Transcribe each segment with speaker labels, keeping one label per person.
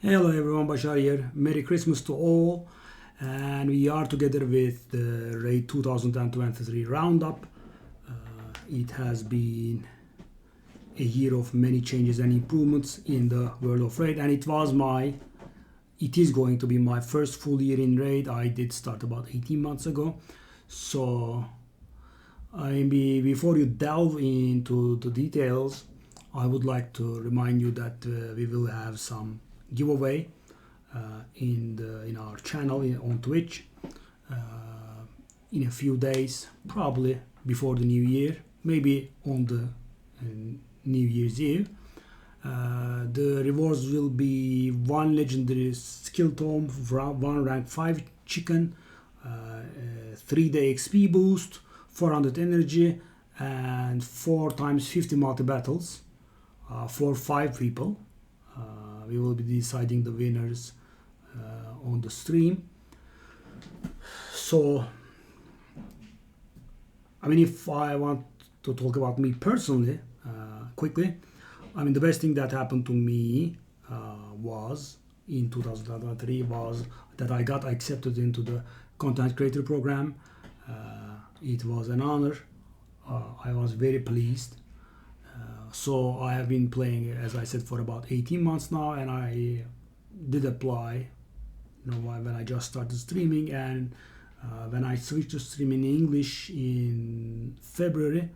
Speaker 1: Hello everyone, Bashar here. Merry Christmas to all. And we are together with the Raid 2023 Roundup. It has been a year of many changes and improvements in the world of Raid, and it is going to be my first full year in Raid. I did start about 18 months ago. So, before you delve into the details, I would like to remind you that we will have some giveaway in our channel on Twitch in a few days, probably before the new year, maybe on the New Year's Eve. The rewards will be one legendary skill tome, one rank 5 chicken, 3-day XP boost, 400 energy, and 4 times 50 multi battles for 5 people. We will be deciding the winners on the stream. So, if I want to talk about me personally, quickly, the best thing that happened to me was in 2023 was that I got accepted into the content creator program. It was an honor. I was very pleased. So I have been playing, as I said, for about 18 months now, and I did apply when I just started streaming, and when I switched to streaming in English in February,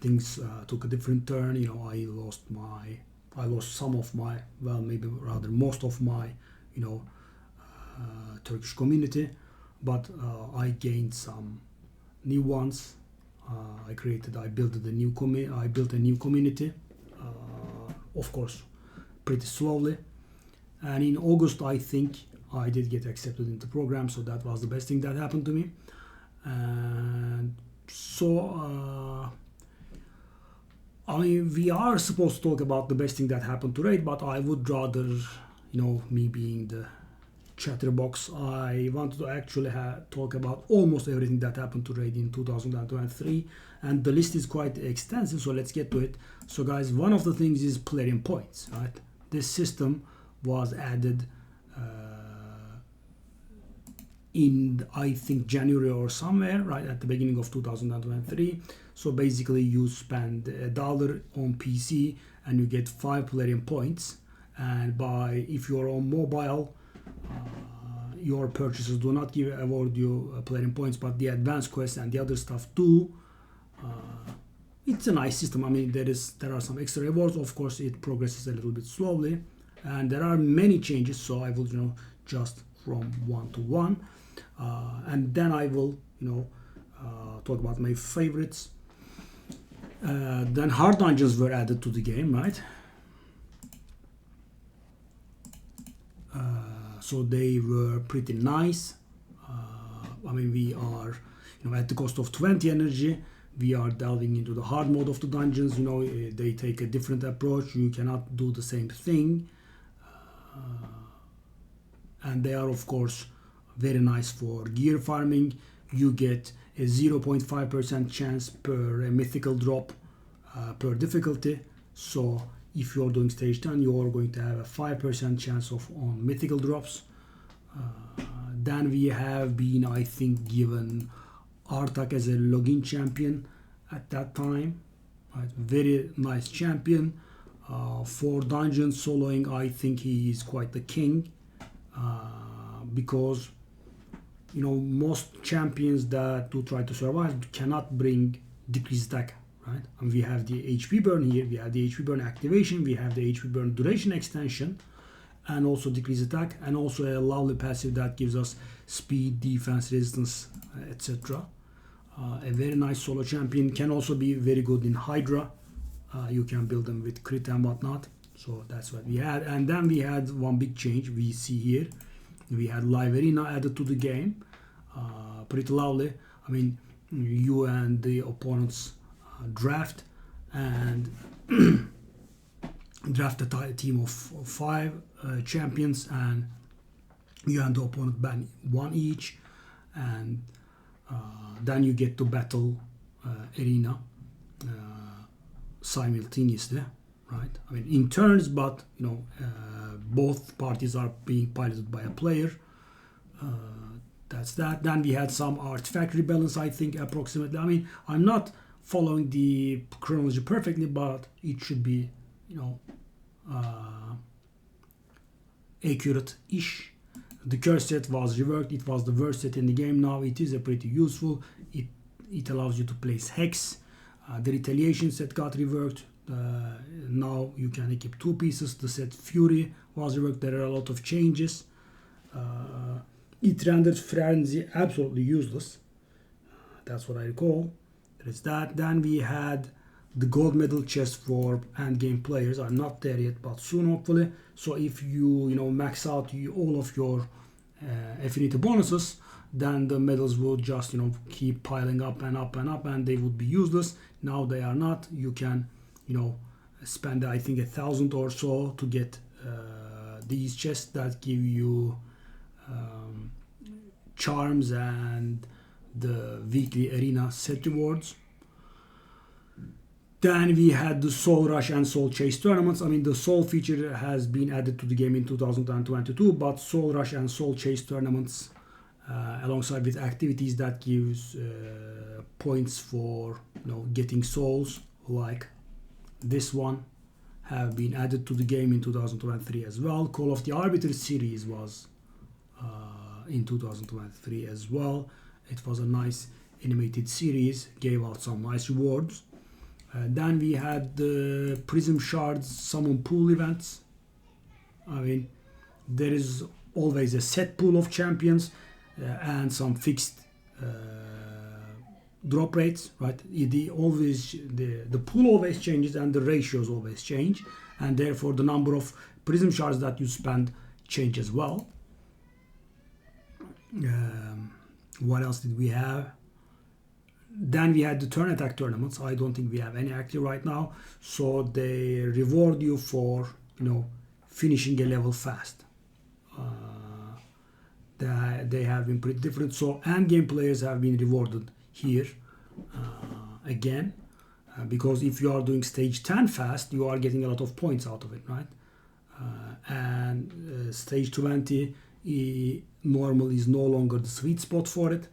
Speaker 1: things took a different turn. I lost some of my, well, maybe rather most of my, Turkish community, but I gained some new ones. I built a new community, of course, pretty slowly. And in August, I think I did get accepted into the program, so that was the best thing that happened to me. And so, we are supposed to talk about the best thing that happened to Raid, but I would rather, me being the chatterbox, I wanted to actually talk about almost everything that happened to Raid in 2023, and the list is quite extensive, so let's get to it. So guys, one of the things is Plarium points, right? This system was added in, I think, January or somewhere, right at the beginning of 2023. So basically you spend $1 on PC and you get 5 Plarium points, and if you're on mobile, your purchases do not award you Plarium points, but the advanced quests and the other stuff do. It's a nice system. There are some extra rewards. Of course, it progresses a little bit slowly, and there are many changes. So I will, just from one to one, and then I will, talk about my favorites. Then hard dungeons were added to the game, right? So they were pretty nice. We are, at the cost of 20 energy, we are delving into the hard mode of the dungeons. They take a different approach. You cannot do the same thing. And they are, of course, very nice for gear farming. You get a 0.5% chance per mythical drop per difficulty. So if you're doing stage 10, you're going to have a 5% chance on mythical drops. Then we have been, I think, given Artak as a login champion at that time. Right? Very nice champion. For dungeon soloing, I think he is quite the king. Because, most champions that do try to survive cannot bring decreased attack. Right? And we have the HP burn here, we have the HP burn activation, we have the HP burn duration extension, and also decrease attack, and also a lovely passive that gives us speed, defense, resistance, etc. A very nice solo champion, can also be very good in Hydra. You can build them with crit and whatnot. So that's what we had. And then we had one big change we see here. We had live arena added to the game. Pretty lovely. You and the opponents draft and draft a team of 5 champions, and you and the opponent ban 1 each, and then you get to battle arena simultaneously. right? I mean, in turns, but both parties are being piloted by a player. That's that. Then we had some artifact rebalance, I think, approximately. I mean, I'm not following the chronology perfectly, but it should be, accurate-ish. The curse set was reworked. It was the worst set in the game. Now it is a pretty useful. It allows you to place Hex. The retaliation set got reworked. Now you can equip 2 pieces. The set Fury was reworked. There are a lot of changes. It rendered Frenzy absolutely useless. That's what I recall. There is that. Then we had the gold medal chest for endgame players. I'm not there yet, but soon hopefully. So if you max out all of your affinity bonuses, then the medals will just keep piling up and up and up, and they would be useless. Now they are not. You can spend I think 1,000 or so to get these chests that give you charms and the weekly arena set rewards. Then we had the Soul Rush and Soul Chase tournaments. I mean, the Soul feature has been added to the game in 2022, but Soul Rush and Soul Chase tournaments, alongside with activities that gives points for getting souls, like this one, have been added to the game in 2023 as well. Call of the Arbiter series was in 2023 as well. It was a nice animated series, gave out some nice rewards. Then we had the Prism Shards summon pool events. I mean, there is always a set pool of champions and some fixed drop rates, right? The pool always changes and the ratios always change, and therefore the number of Prism Shards that you spend change as well. What else did we have? Then we had the turn attack tournaments. I don't think we have any active right now. So they reward you for finishing a level fast. They have been pretty different. So end game players have been rewarded here again, because if you are doing stage 10 fast, you are getting a lot of points out of it, right? And stage 20 normal is no longer the sweet spot for it.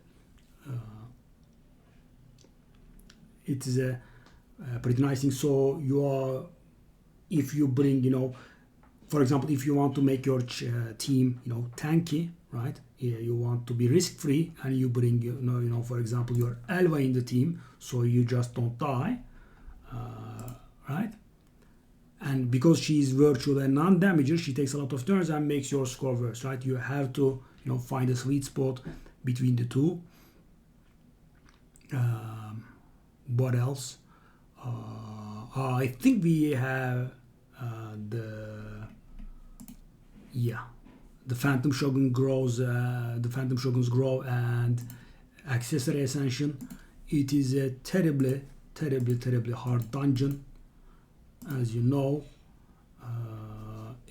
Speaker 1: It is a pretty nice thing. So if you bring, for example, if you want to make your team, tanky, right? You want to be risk-free, and you bring, for example, your Elva in the team, so you just don't die, right? And because she is virtual and non-damager, she takes a lot of turns and makes your score worse, right? You have to, find a sweet spot between the two. What else? I think we have the Phantom Shogun grows. The Phantom Shoguns grow and accessory ascension. It is a terribly hard dungeon, as you know.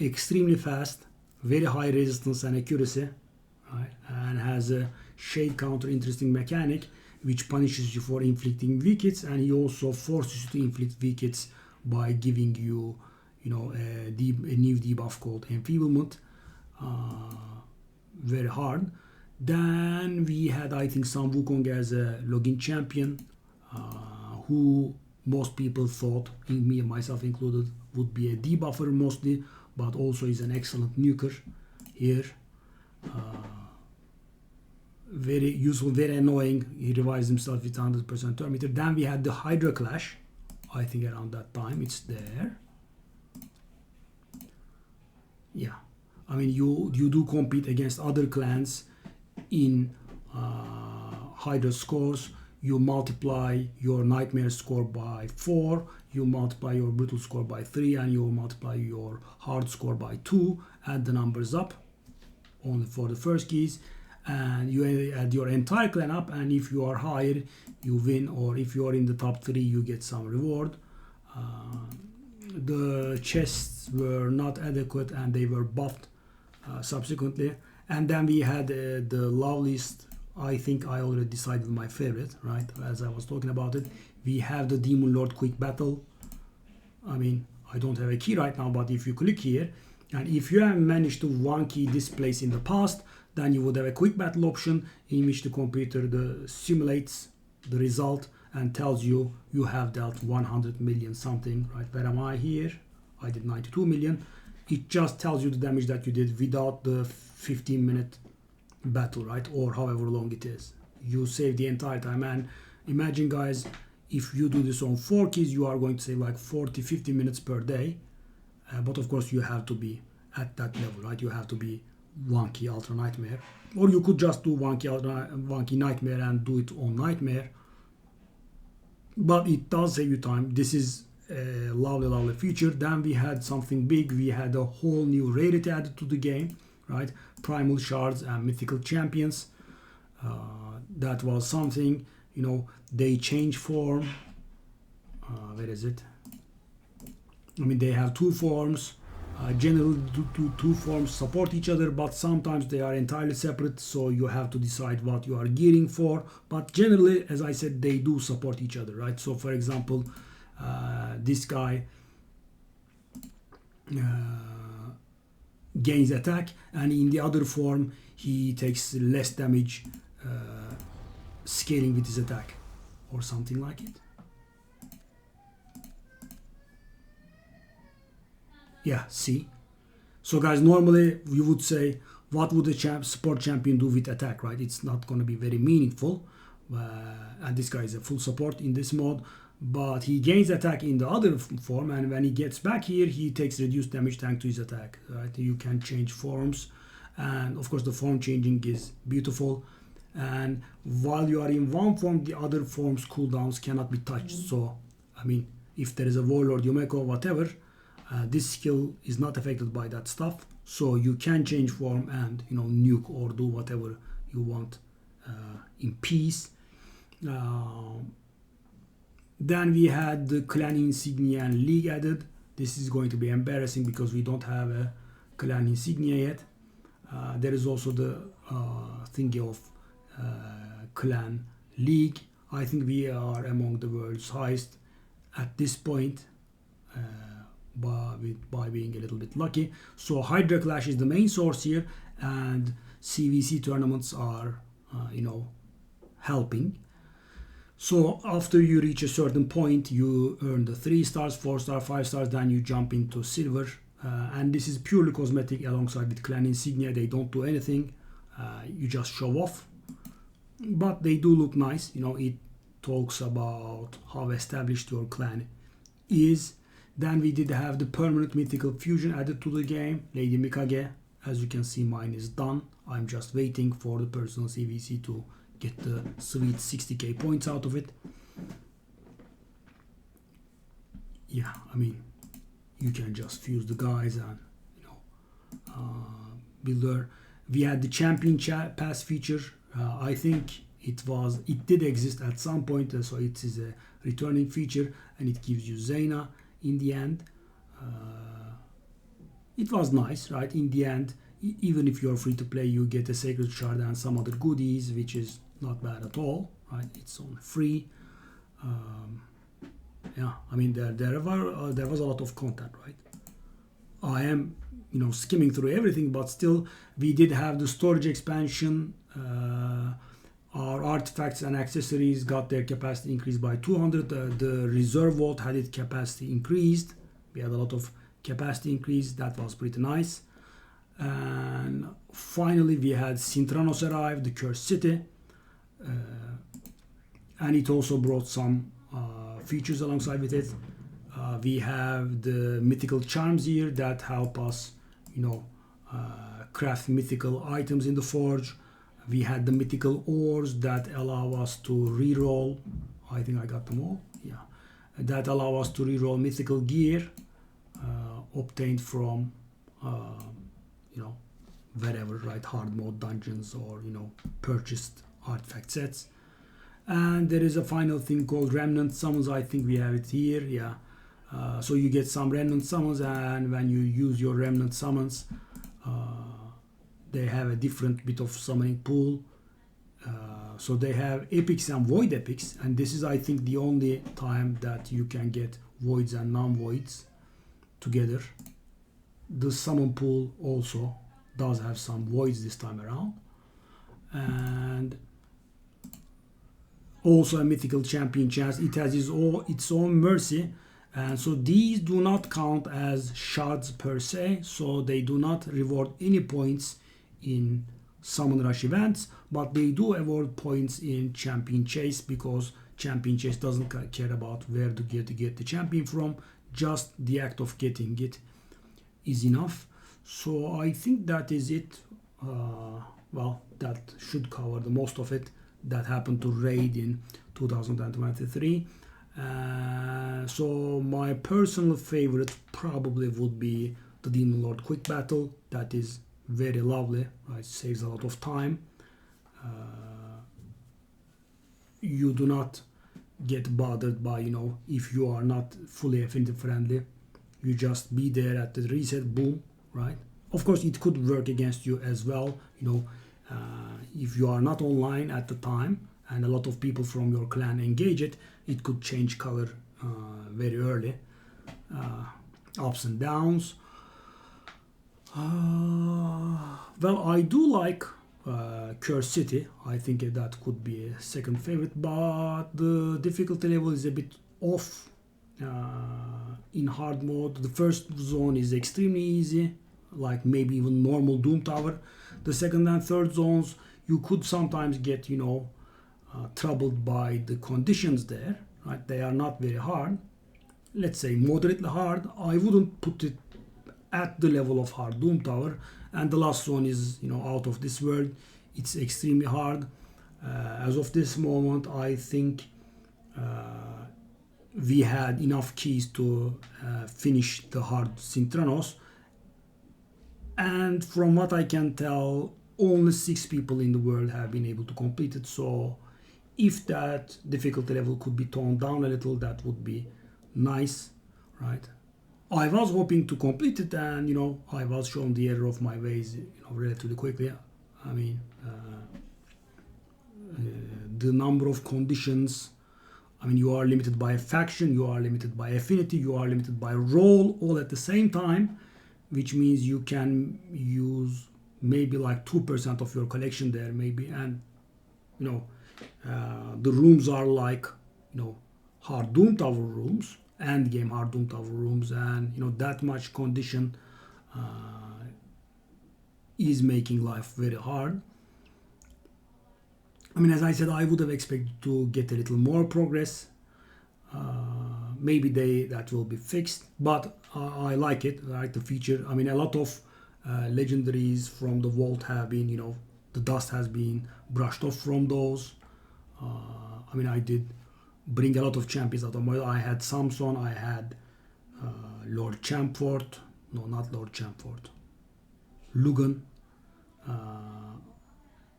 Speaker 1: Extremely fast, very high resistance and accuracy, right? And has a shade counter interesting mechanic, which punishes you for inflicting weak hits, and he also forces you to inflict weak hits by giving you, a new debuff called Enfeeblement. Very hard. Then we had, I think, Sun Wukong as a login champion, who most people thought, me and myself included, would be a debuffer mostly, but also is an excellent nuker here. Very useful, very annoying. He revives himself with 100% turn meter. Then we had the Hydra Clash. I think around that time it's there. Yeah, I mean you do compete against other clans in Hydra scores. You multiply your Nightmare score by 4. You multiply your Brutal score by 3, and you multiply your Hard score by 2. Add the numbers up only for the first keys, and you add your entire clan up, and if you are higher you win, or if you are in the top 3 you get some reward. The chests were not adequate and they were buffed subsequently. And then we had the loveliest, I think I already decided my favorite, right, as I was talking about it. We have the Demon Lord Quick Battle. I mean, I don't have a key right now, but if you click here, and if you have managed to one key this place in the past, then you would have a quick battle option in which the computer simulates the result and tells you you have dealt 100 million something, right? Where am I here? I did 92 million. It just tells you the damage that you did without the 15-minute battle, right? Or however long it is. You save the entire time. And imagine, guys, if you do this on 4 keys, you are going to save like 40-50 minutes per day. But of course, you have to be at that level, right? You have to be 1 key Ultra Nightmare. Or you could just do 1 key Nightmare and do it on Nightmare. But it does save you time. This is a lovely feature. Then we had something big. We had a whole new rarity added to the game, right? Primal Shards and Mythical Champions. That was something, you know, they change form. Where is it? I mean, they have 2 forms. Generally, two forms support each other, but sometimes they are entirely separate, so you have to decide what you are gearing for. But generally, as I said, they do support each other, right? So, for example, this guy gains attack, and in the other form, he takes less damage scaling with his attack, or something like it. Yeah, see? So guys, normally you would say, what would a support champion do with attack, right? It's not going to be very meaningful. And this guy is a full support in this mode. But he gains attack in the other form, and when he gets back here, he takes reduced damage thanks to his attack, right? You can change forms. And of course, the form changing is beautiful. And while you are in one form, the other form's cooldowns cannot be touched. So, I mean, if there is a Warlord, Yumeko, whatever, this skill is not affected by that stuff, so you can change form and, you know, nuke or do whatever you want in peace. Then we had the clan insignia and league added. This is going to be embarrassing because we don't have a clan insignia yet. There is also the thingy of clan league. I think we are among the world's highest at this point. By being a little bit lucky. So Hydra Clash is the main source here, and CVC tournaments are you know, helping. So after you reach a certain point, you earn the 3 stars, 4 stars, 5 stars, then you jump into silver, and this is purely cosmetic alongside with clan insignia. They don't do anything, you just show off, but they do look nice. You know, it talks about how established your clan is. Then we did have the permanent mythical fusion added to the game, Lady Mikage. As you can see, mine is done. I'm just waiting for the personal CVC to get the sweet 60k points out of it. Yeah, I mean, you can just fuse the guys and, you know, builder. We had the champion pass feature. I think it did exist at some point, so it is a returning feature, and it gives you Zayna. In the end, it was nice, right? In the end, even if you're free to play, you get a sacred shard and some other goodies, which is not bad at all, right? It's on free. Yeah, I mean, there was a lot of content, right? I am, you know, skimming through everything, but still, we did have the storage expansion. Our artifacts and accessories got their capacity increased by 200. The reserve vault had its capacity increased. We had a lot of capacity increase. That was pretty nice. And finally, we had Sintranos arrive, the Cursed City. And it also brought some features alongside with it. We have the mythical charms here that help us, you know, craft mythical items in the forge. We had the mythical ores that allow us to reroll. I think I got them all. Yeah, that allow us to reroll mythical gear obtained from, you know, wherever, right? Hard mode dungeons or, you know, purchased artifact sets. And there is a final thing called remnant summons. I think we have it here. Yeah. So you get some remnant summons, and when you use your remnant summons, they have a different bit of summoning pool. So they have epics and void epics, and this is, I think, the only time that you can get voids and non-voids. together. The summon pool also does have some voids this time around, and also a mythical champion chance. It has its own mercy, and so these do not count as shards per se, so they do not reward any points in summon rush events, but they do award points in champion chase, because champion chase doesn't care about where to get the champion from. Just the act of getting it is enough. So I think that is it. Well, that should cover the most of it that happened to Raid in 2023. So my personal favorite probably would be the Demon Lord Quick Battle. That is very lovely. It saves a lot of time. You do not get bothered by, if you are not fully affinity friendly. You just be there at the reset, boom, right? Of course, it could work against you as well. If you are not online at the time and a lot of people from your clan engage it, it could change color very early. Ups and downs. Well, I do like Curse City. I think that could be a second favorite, but the difficulty level is a bit off. In hard mode, the first zone is extremely easy, like maybe even normal Doom Tower. The second and third zones, you could sometimes get, troubled by the conditions there, right? They are not very hard. Let's say moderately hard. I wouldn't put it at the level of hard Doom Tower. And the last zone is, out of this world. It's extremely hard. As of this moment, I think we had enough keys to finish the hard Synthranos. And from what I can tell, only 6 people in the world have been able to complete it. So if that difficulty level could be toned down a little, that would be nice, right? I was hoping to complete it, and I was shown the error of my ways relatively quickly. I mean, the number of conditions, you are limited by a faction, you are limited by affinity, you are limited by role, all at the same time, which means you can use maybe like 2% of your collection there, maybe, and the rooms are like hard Doom Tower rooms, end game hard Doom Tower rooms, and that much condition is making life very hard. As I said, I would have expected to get a little more progress. Maybe that will be fixed, but I like it. I like the feature. A lot of legendaries from the vault have been, the dust has been brushed off from those. I did bring a lot of champions out of my. I had Samson, I had Lord Champfort. No, not Lord Champfort. Lugan.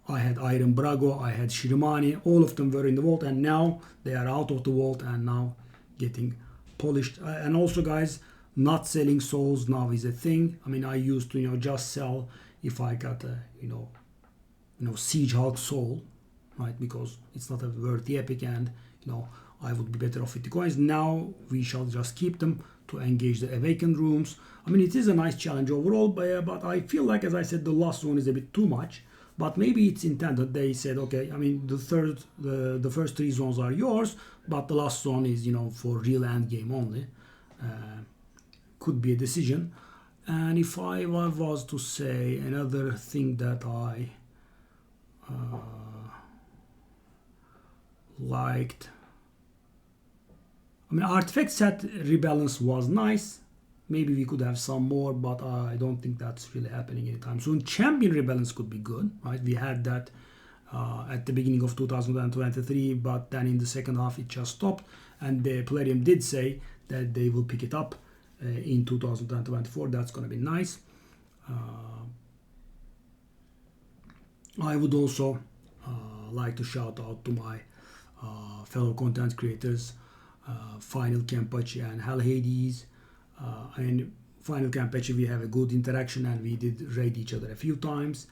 Speaker 1: I had Iron Brago, I had Shirmani, all of them were in the vault, and now they are out of the vault and now getting polished. And also, guys, not selling souls now is a thing. I used to just sell if I got a Siege Hulk soul, right? Because it's not a worthy epic, and I would be better off with the coins. Now we shall just keep them to engage the awakened rooms. It is a nice challenge overall, but I feel like, as I said, the last one is a bit too much. But maybe it's intended. They said, okay, the first 3 zones are yours, but the last zone is, for real end game only. Could be a decision. And if I was to say another thing that I liked, artifact set rebalance was nice. Maybe we could have some more, but I don't think that's really happening anytime soon. Champion rebalance could be good, right? We had that at the beginning of 2023, but then in the second half it just stopped. And the Plarium did say that they will pick it up in 2024. That's going to be nice. I would also like to shout out to my fellow content creators, Final Kenpachi and Hell Hades. And Final Kenpachi, we have a good interaction and we did raid each other a few times.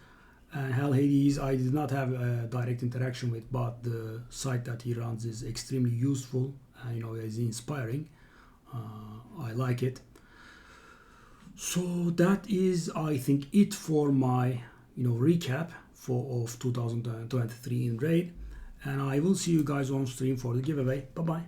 Speaker 1: And Hell Hades, I did not have a direct interaction with, but the site that he runs is extremely useful. Is inspiring. I like it. So that is, I think, it for my recap of 2023 in Raid, and I will see you guys on stream for the giveaway. Bye bye.